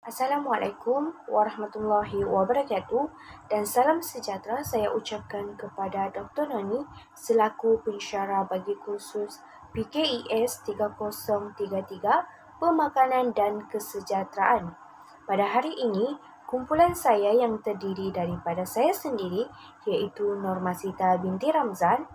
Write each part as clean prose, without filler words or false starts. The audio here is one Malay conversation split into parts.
Assalamualaikum warahmatullahi wabarakatuh dan salam sejahtera saya ucapkan kepada Dr. Noni selaku pensyarah bagi kursus PKES 3033 Pemakanan dan Kesejahteraan. Pada hari ini, kumpulan saya yang terdiri daripada saya sendiri iaitu Normasita binti Ramzan,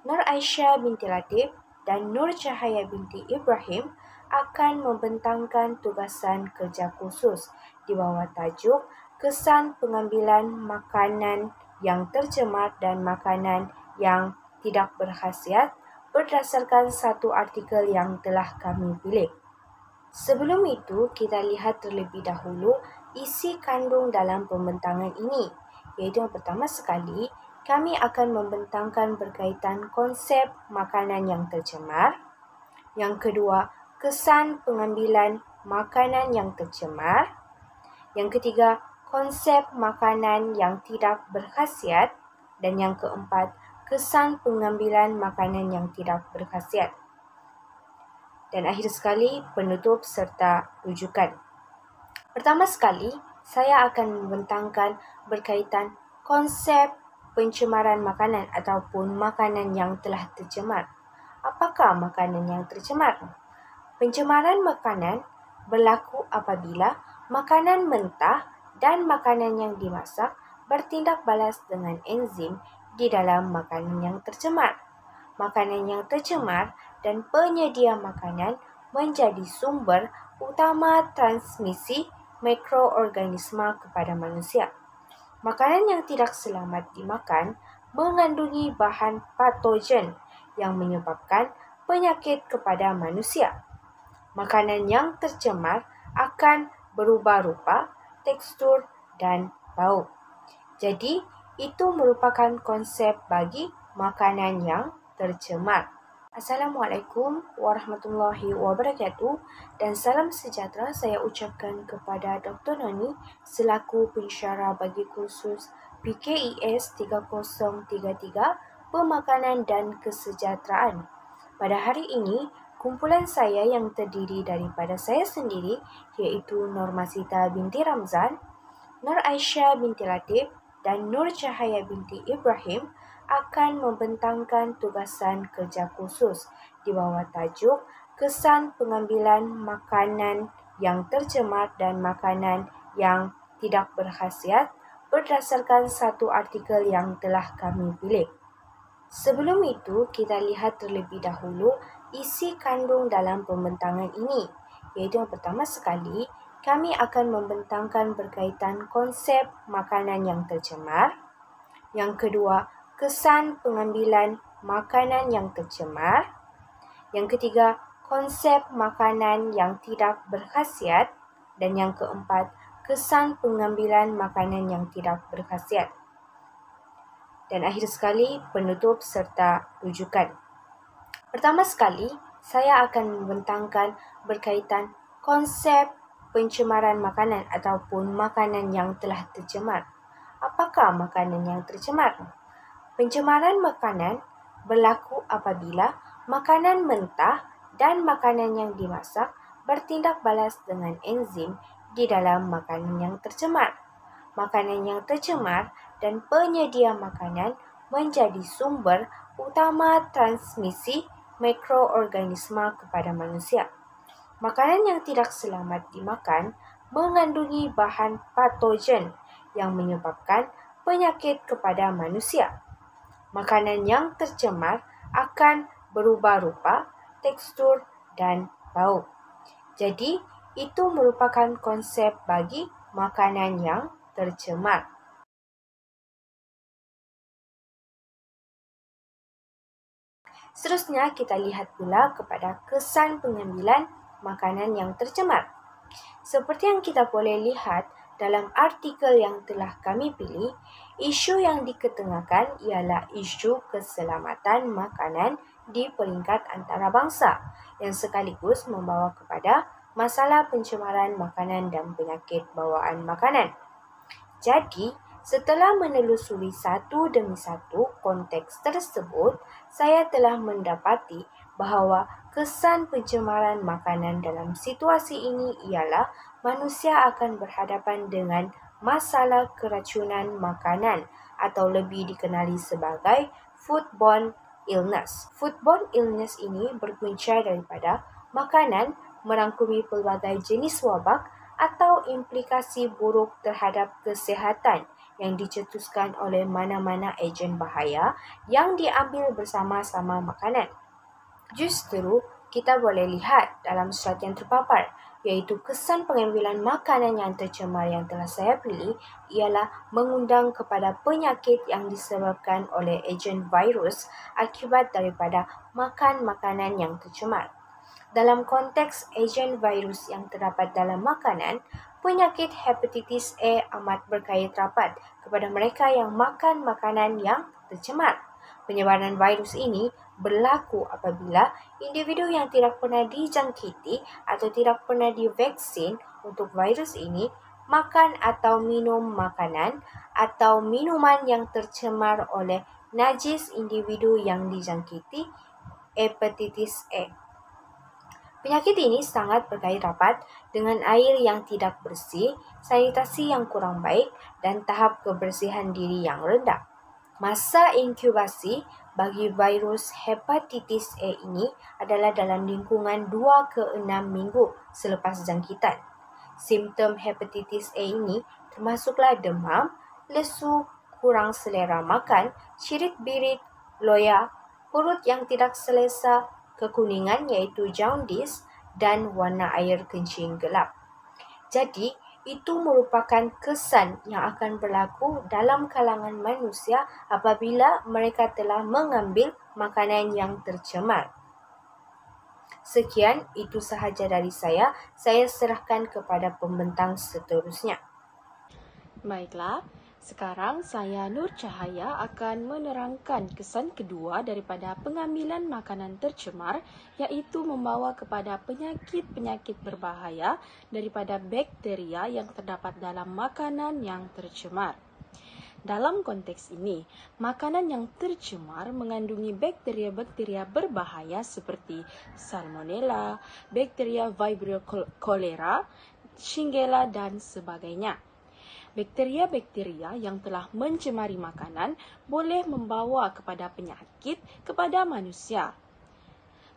Nur Aisyah binti Latif dan Nur Cahaya binti Ibrahim akan membentangkan tugasan kerja khusus di bawah tajuk Kesan Pengambilan Makanan yang Tercemar dan Makanan yang Tidak Berkhasiat berdasarkan satu artikel yang telah kami pilih. Sebelum itu, kita lihat terlebih dahulu isi kandung dalam pembentangan ini, iaitu yang pertama sekali, kami akan membentangkan berkaitan konsep makanan yang tercemar. Yang kedua, kesan pengambilan makanan yang tercemar. Yang ketiga, konsep makanan yang tidak berkhasiat. Dan yang keempat, kesan pengambilan makanan yang tidak berkhasiat. Dan akhir sekali, penutup serta rujukan. Pertama sekali, saya akan membentangkan berkaitan konsep pencemaran makanan ataupun makanan yang telah tercemar. Apakah makanan yang tercemar? Pencemaran makanan berlaku apabila makanan mentah dan makanan yang dimasak bertindak balas dengan enzim di dalam makanan yang tercemar. Makanan yang tercemar dan penyedia makanan menjadi sumber utama transmisi mikroorganisma kepada manusia. Makanan yang tidak selamat dimakan mengandungi bahan patogen yang menyebabkan penyakit kepada manusia. Makanan yang tercemar akan berubah rupa, tekstur, dan bau. Jadi, itu merupakan konsep bagi makanan yang tercemar. Assalamualaikum warahmatullahi wabarakatuh dan salam sejahtera saya ucapkan kepada Dr. Noni selaku pensyarah bagi kursus PKES 3033 Pemakanan dan Kesejahteraan. Pada hari ini, kumpulan saya yang terdiri daripada saya sendiri iaitu Normasita binti Ramzan, Nur Aisyah binti Latif dan Nur Cahaya binti Ibrahim akan membentangkan tugasan kerja khusus di bawah tajuk Kesan Pengambilan Makanan yang Tercemar dan Makanan yang Tidak Berkhasiat berdasarkan satu artikel yang telah kami pilih. Sebelum itu, kita lihat terlebih dahulu isi kandung dalam pembentangan ini, iaitu yang pertama sekali, kami akan membentangkan berkaitan konsep makanan yang tercemar. Yang kedua, kesan pengambilan makanan yang tercemar. Yang ketiga, konsep makanan yang tidak berkhasiat. Dan yang keempat, kesan pengambilan makanan yang tidak berkhasiat. Dan akhir sekali, penutup serta rujukan. Pertama sekali, saya akan membentangkan berkaitan konsep pencemaran makanan ataupun makanan yang telah tercemar. Apakah makanan yang tercemar? Pencemaran makanan berlaku apabila makanan mentah dan makanan yang dimasak bertindak balas dengan enzim di dalam makanan yang tercemar. Makanan yang tercemar dan penyedia makanan menjadi sumber utama transmisi mikroorganisma kepada manusia. Makanan yang tidak selamat dimakan mengandungi bahan patogen yang menyebabkan penyakit kepada manusia. Makanan yang tercemar akan berubah rupa, tekstur, dan bau. Jadi, itu merupakan konsep bagi makanan yang tercemar. Seterusnya, kita lihat pula kepada kesan pengambilan makanan yang tercemar. Seperti yang kita boleh lihat dalam artikel yang telah kami pilih, isu yang diketengahkan ialah isu keselamatan makanan di peringkat antarabangsa yang sekaligus membawa kepada masalah pencemaran makanan dan penyakit bawaan makanan. Jadi, setelah menelusuri satu demi satu konteks tersebut, saya telah mendapati bahawa kesan pencemaran makanan dalam situasi ini ialah manusia akan berhadapan dengan masalah keracunan makanan atau lebih dikenali sebagai foodborne illness. Foodborne illness ini berpunca daripada makanan merangkumi pelbagai jenis wabak atau implikasi buruk terhadap kesihatan yang dicetuskan oleh mana-mana ejen bahaya yang diambil bersama-sama makanan. Justru, kita boleh lihat dalam surat yang terpapar, iaitu kesan pengambilan makanan yang tercemar yang telah saya pilih ialah mengundang kepada penyakit yang disebabkan oleh ejen virus akibat daripada makan makanan yang tercemar. Dalam konteks ejen virus yang terdapat dalam makanan, penyakit hepatitis A amat berkait rapat kepada mereka yang makan makanan yang tercemar. Penyebaran virus ini berlaku apabila individu yang tidak pernah dijangkiti atau tidak pernah divaksin untuk virus ini makan atau minum makanan atau minuman yang tercemar oleh najis individu yang dijangkiti hepatitis A. Penyakit ini sangat berkait rapat dengan air yang tidak bersih, sanitasi yang kurang baik, dan tahap kebersihan diri yang rendah. Masa inkubasi bagi virus hepatitis A ini adalah dalam lingkungan 2 ke 6 minggu selepas jangkitan. Simptom hepatitis A ini termasuklah demam, lesu, kurang selera makan, cirit-birit, loya, perut yang tidak selesa, kekuningan iaitu jaundice dan warna air kencing gelap. Jadi, itu merupakan kesan yang akan berlaku dalam kalangan manusia apabila mereka telah mengambil makanan yang tercemar. Sekian, itu sahaja dari saya. Saya serahkan kepada pembentang seterusnya. Baiklah, sekarang saya Nur Cahaya akan menerangkan kesan kedua daripada pengambilan makanan tercemar, iaitu membawa kepada penyakit-penyakit berbahaya daripada bakteria yang terdapat dalam makanan yang tercemar. Dalam konteks ini, makanan yang tercemar mengandungi bakteria-bakteria berbahaya seperti Salmonella, bakteria Vibrio cholera, Shigella dan sebagainya. Bakteria-bakteria yang telah mencemari makanan boleh membawa kepada penyakit kepada manusia.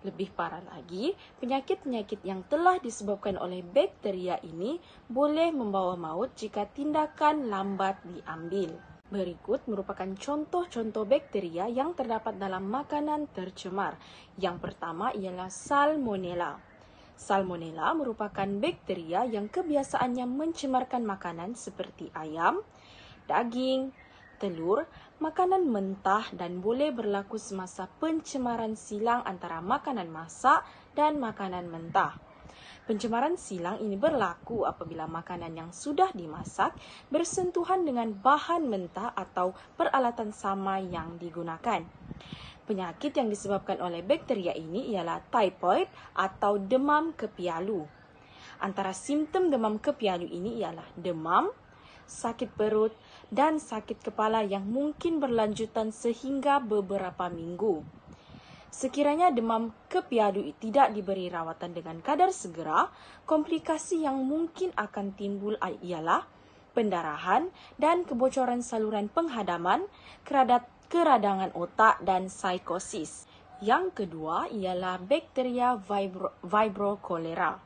Lebih parah lagi, penyakit-penyakit yang telah disebabkan oleh bakteria ini boleh membawa maut jika tindakan lambat diambil. Berikut merupakan contoh-contoh bakteria yang terdapat dalam makanan tercemar. Yang pertama ialah Salmonella. Salmonella merupakan bakteria yang kebiasaannya mencemarkan makanan seperti ayam, daging, telur, makanan mentah dan boleh berlaku semasa pencemaran silang antara makanan masak dan makanan mentah. Pencemaran silang ini berlaku apabila makanan yang sudah dimasak bersentuhan dengan bahan mentah atau peralatan sama yang digunakan. Penyakit yang disebabkan oleh bakteria ini ialah typhoid atau demam kepialu. Antara simptom demam kepialu ini ialah demam, sakit perut, dan sakit kepala yang mungkin berlanjutan sehingga beberapa minggu. Sekiranya demam kepialu tidak diberi rawatan dengan kadar segera, komplikasi yang mungkin akan timbul ialah pendarahan dan kebocoran saluran penghadaman, keradangan otak dan psikosis. Yang kedua ialah bakteria Vibrio cholera.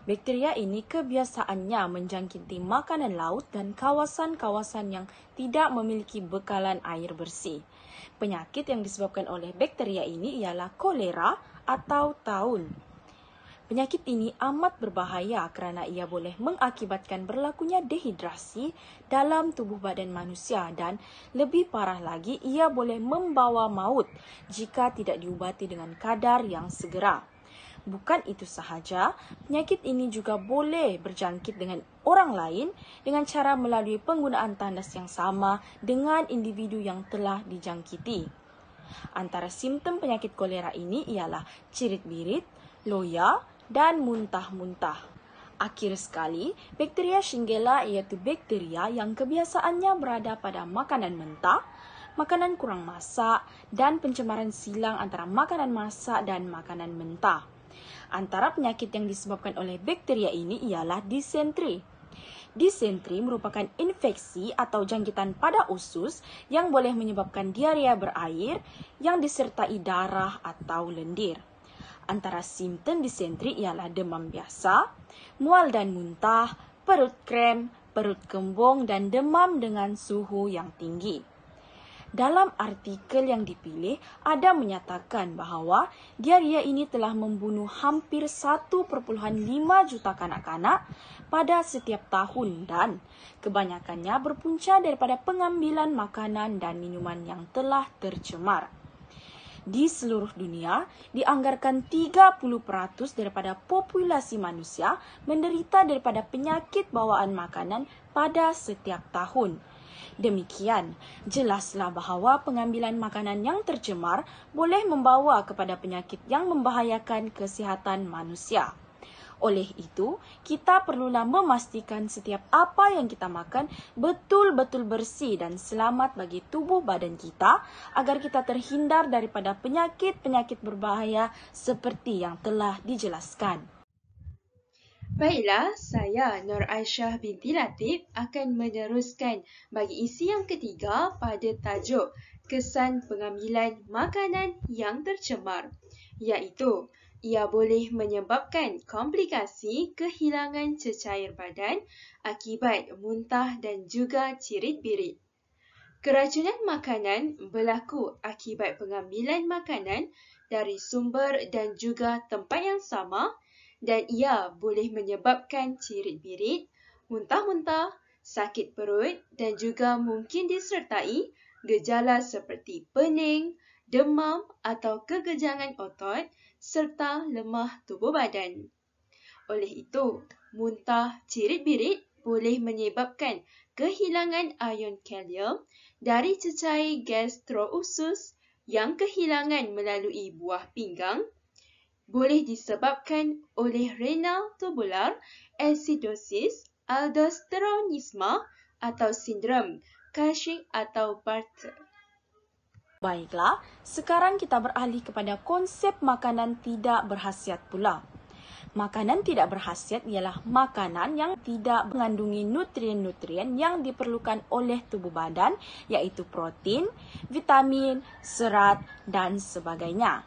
Bakteria ini kebiasaannya menjangkiti makanan laut dan kawasan-kawasan yang tidak memiliki bekalan air bersih. Penyakit yang disebabkan oleh bakteria ini ialah kolera atau taun. Penyakit ini amat berbahaya kerana ia boleh mengakibatkan berlakunya dehidrasi dalam tubuh badan manusia dan lebih parah lagi ia boleh membawa maut jika tidak diubati dengan kadar yang segera. Bukan itu sahaja, penyakit ini juga boleh berjangkit dengan orang lain dengan cara melalui penggunaan tandas yang sama dengan individu yang telah dijangkiti. Antara simptom penyakit kolera ini ialah cirit-birit, loya, dan muntah-muntah. Akhir sekali, bakteria Shigella iaitu bakteria yang kebiasaannya berada pada makanan mentah, makanan kurang masak, dan pencemaran silang antara makanan masak dan makanan mentah. Antara penyakit yang disebabkan oleh bakteria ini ialah disentri. Disentri merupakan infeksi atau jangkitan pada usus yang boleh menyebabkan diarea berair yang disertai darah atau lendir. Antara simptom disentri ialah demam biasa, mual dan muntah, perut krem, perut kembung dan demam dengan suhu yang tinggi. Dalam artikel yang dipilih, ada menyatakan bahawa diarea ini telah membunuh hampir 1,5 juta kanak-kanak pada setiap tahun dan kebanyakannya berpunca daripada pengambilan makanan dan minuman yang telah tercemar. Di seluruh dunia, dianggarkan 30% daripada populasi manusia menderita daripada penyakit bawaan makanan pada setiap tahun. Demikian, jelaslah bahawa pengambilan makanan yang tercemar boleh membawa kepada penyakit yang membahayakan kesihatan manusia. Oleh itu, kita perlulah memastikan setiap apa yang kita makan betul-betul bersih dan selamat bagi tubuh badan kita agar kita terhindar daripada penyakit-penyakit berbahaya seperti yang telah dijelaskan. Baiklah, saya Nur Aisyah binti Latif akan meneruskan bagi isi yang ketiga pada tajuk kesan pengambilan makanan yang tercemar, iaitu ia boleh menyebabkan komplikasi kehilangan cecair badan akibat muntah dan juga cirit-birit. Keracunan makanan berlaku akibat pengambilan makanan dari sumber dan juga tempat yang sama dan ia boleh menyebabkan cirit-birit, muntah-muntah, sakit perut dan juga mungkin disertai gejala seperti pening, demam atau kegejangan otot serta lemah tubuh badan. Oleh itu, muntah cirit-birit boleh menyebabkan kehilangan ion kalium dari cecair gastrousus yang kehilangan melalui buah pinggang, boleh disebabkan oleh renal tubular acidosis, aldosteronisme atau sindrom Cushing atau Bartter. Baiklah, sekarang kita beralih kepada konsep makanan tidak berkhasiat pula. Makanan tidak berkhasiat ialah makanan yang tidak mengandungi nutrien-nutrien yang diperlukan oleh tubuh badan, iaitu protein, vitamin, serat dan sebagainya.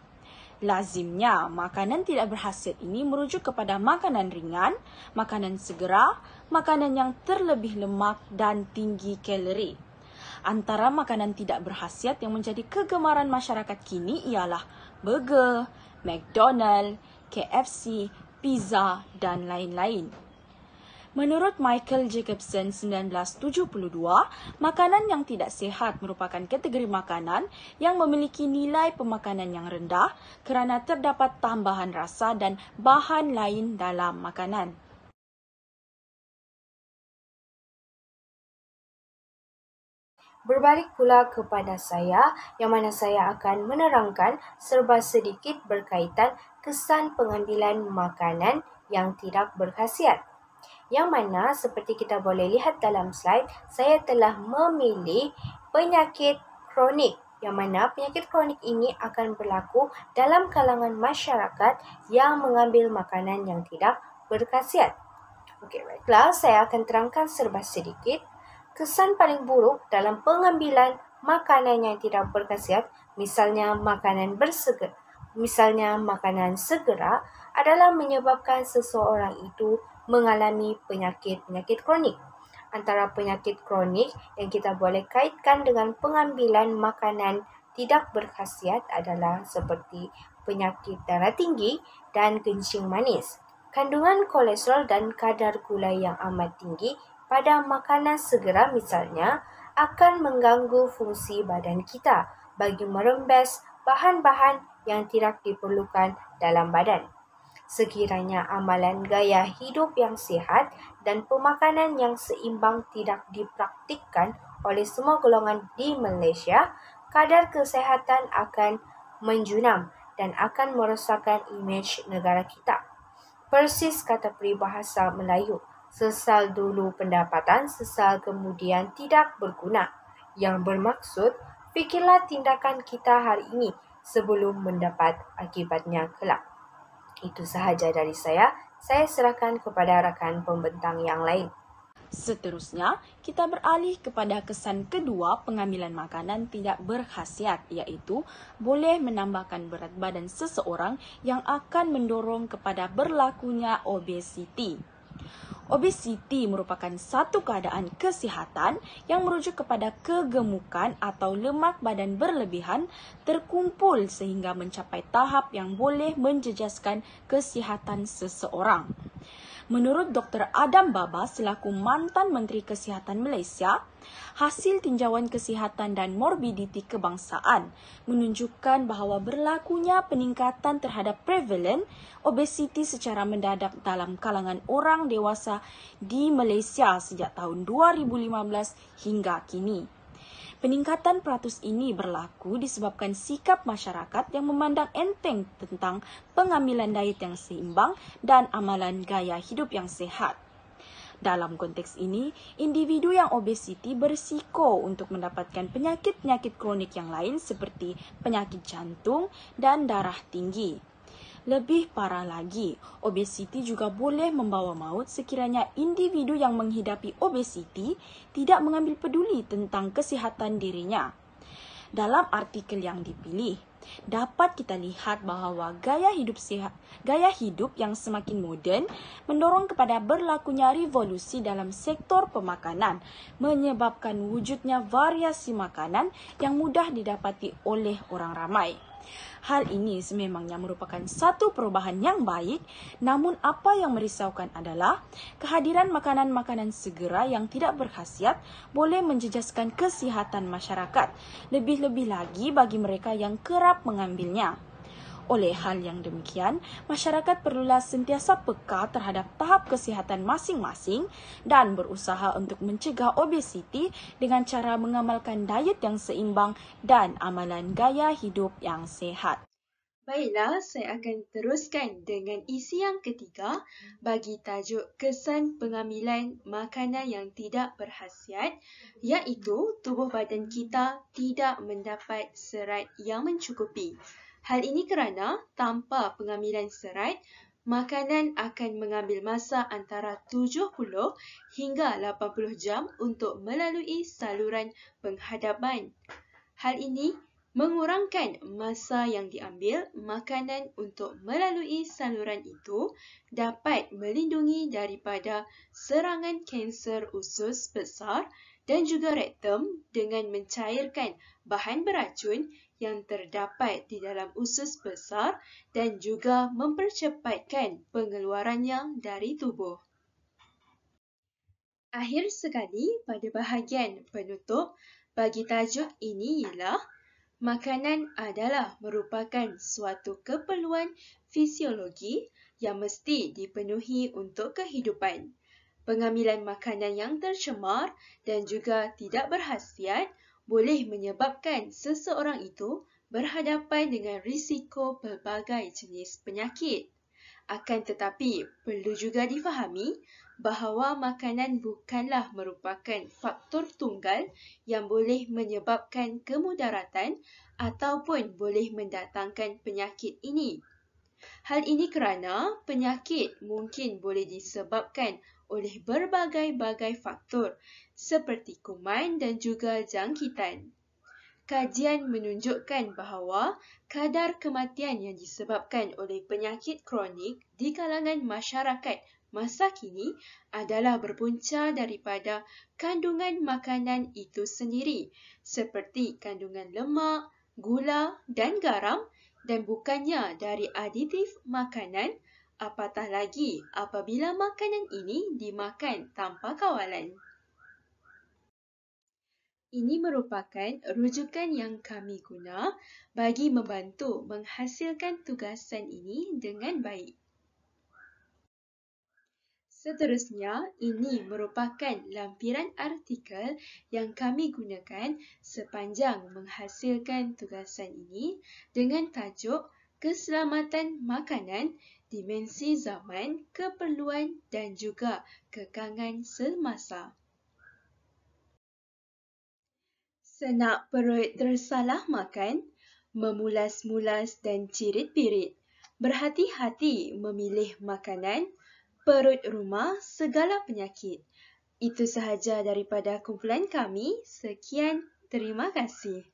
Lazimnya, makanan tidak berkhasiat ini merujuk kepada makanan ringan, makanan segera, makanan yang terlebih lemak dan tinggi kalori. Antara makanan tidak berkhasiat yang menjadi kegemaran masyarakat kini ialah burger, McDonald, KFC, pizza dan lain-lain. Menurut Michael Jacobson 1972, makanan yang tidak sihat merupakan kategori makanan yang memiliki nilai pemakanan yang rendah kerana terdapat tambahan rasa dan bahan lain dalam makanan. Berbalik pula kepada saya, yang mana saya akan menerangkan serba sedikit berkaitan kesan pengambilan makanan yang tidak berkhasiat. Yang mana seperti kita boleh lihat dalam slide, saya telah memilih penyakit kronik. Yang mana penyakit kronik ini akan berlaku dalam kalangan masyarakat yang mengambil makanan yang tidak berkhasiat. Okey, baiklah, saya akan terangkan serba sedikit. Kesan paling buruk dalam pengambilan makanan yang tidak berkhasiat, misalnya makanan segera adalah menyebabkan seseorang itu mengalami penyakit-penyakit kronik. Antara penyakit kronik yang kita boleh kaitkan dengan pengambilan makanan tidak berkhasiat adalah seperti penyakit darah tinggi dan kencing manis. Kandungan kolesterol dan kadar gula yang amat tinggi pada makanan segera misalnya akan mengganggu fungsi badan kita bagi merembes bahan-bahan yang tidak diperlukan dalam badan. Sekiranya amalan gaya hidup yang sihat dan pemakanan yang seimbang tidak dipraktikkan oleh semua golongan di Malaysia, kadar kesihatan akan menjunam dan akan merosakkan imej negara kita. Persis kata peribahasa Melayu, sesal dulu pendapatan, sesal kemudian tidak berguna. Yang bermaksud, fikirlah tindakan kita hari ini sebelum mendapat akibatnya kelak. Itu sahaja dari saya. Saya serahkan kepada rakan pembentang yang lain. Seterusnya, kita beralih kepada kesan kedua pengambilan makanan tidak berkhasiat, iaitu boleh menambahkan berat badan seseorang yang akan mendorong kepada berlakunya obesiti. Obesiti merupakan satu keadaan kesihatan yang merujuk kepada kegemukan atau lemak badan berlebihan terkumpul sehingga mencapai tahap yang boleh menjejaskan kesihatan seseorang. Menurut Dr. Adam Baba selaku mantan Menteri Kesihatan Malaysia, hasil tinjauan kesihatan dan morbiditi kebangsaan menunjukkan bahawa berlakunya peningkatan terhadap prevalen obesiti secara mendadak dalam kalangan orang dewasa di Malaysia sejak tahun 2015 hingga kini. Peningkatan peratus ini berlaku disebabkan sikap masyarakat yang memandang enteng tentang pengambilan diet yang seimbang dan amalan gaya hidup yang sihat. Dalam konteks ini, individu yang obesiti berisiko untuk mendapatkan penyakit-penyakit kronik yang lain seperti penyakit jantung dan darah tinggi. Lebih parah lagi, obesiti juga boleh membawa maut sekiranya individu yang menghidapi obesiti tidak mengambil peduli tentang kesihatan dirinya. Dalam artikel yang dipilih, dapat kita lihat bahawa gaya hidup yang semakin moden mendorong kepada berlakunya revolusi dalam sektor pemakanan, menyebabkan wujudnya variasi makanan yang mudah didapati oleh orang ramai. Hal ini sememangnya merupakan satu perubahan yang baik, namun apa yang merisaukan adalah kehadiran makanan-makanan segera yang tidak berkhasiat boleh menjejaskan kesihatan masyarakat, lebih-lebih lagi bagi mereka yang kerap mengambilnya. Oleh hal yang demikian, masyarakat perlulah sentiasa peka terhadap tahap kesihatan masing-masing dan berusaha untuk mencegah obesiti dengan cara mengamalkan diet yang seimbang dan amalan gaya hidup yang sihat. Baiklah, saya akan teruskan dengan isi yang ketiga bagi tajuk kesan pengambilan makanan yang tidak berkhasiat, iaitu tubuh badan kita tidak mendapat serat yang mencukupi. Hal ini kerana tanpa pengambilan serat, makanan akan mengambil masa antara 70 hingga 80 jam untuk melalui saluran penghadapan. Hal ini mengurangkan masa yang diambil makanan untuk melalui saluran itu dapat melindungi daripada serangan kanser usus besar dan juga rektum dengan mencairkan bahan beracun yang terdapat di dalam usus besar dan juga mempercepatkan pengeluarannya dari tubuh. Akhir sekali, pada bahagian penutup, bagi tajuk ini ialah makanan adalah merupakan suatu keperluan fisiologi yang mesti dipenuhi untuk kehidupan. Pengambilan makanan yang tercemar dan juga tidak berkhasiat boleh menyebabkan seseorang itu berhadapan dengan risiko pelbagai jenis penyakit. Akan tetapi, perlu juga difahami bahawa makanan bukanlah merupakan faktor tunggal yang boleh menyebabkan kemudaratan ataupun boleh mendatangkan penyakit ini. Hal ini kerana penyakit mungkin boleh disebabkan oleh berbagai-bagai faktor seperti kuman dan juga jangkitan. Kajian menunjukkan bahawa kadar kematian yang disebabkan oleh penyakit kronik di kalangan masyarakat masa kini adalah berpunca daripada kandungan makanan itu sendiri, seperti kandungan lemak, gula dan garam, dan bukannya dari aditif makanan, apatah lagi apabila makanan ini dimakan tanpa kawalan. Ini merupakan rujukan yang kami guna bagi membantu menghasilkan tugasan ini dengan baik. Seterusnya, ini merupakan lampiran artikel yang kami gunakan sepanjang menghasilkan tugasan ini dengan tajuk Keselamatan Makanan, Dimensi Zaman, Keperluan dan juga Kekangan Semasa. Senak perut tersalah makan, memulas-mulas dan cirit-pirit, Berhati-hati memilih makanan, perut rumah segala penyakit. Itu sahaja daripada kumpulan kami. Sekian, terima kasih.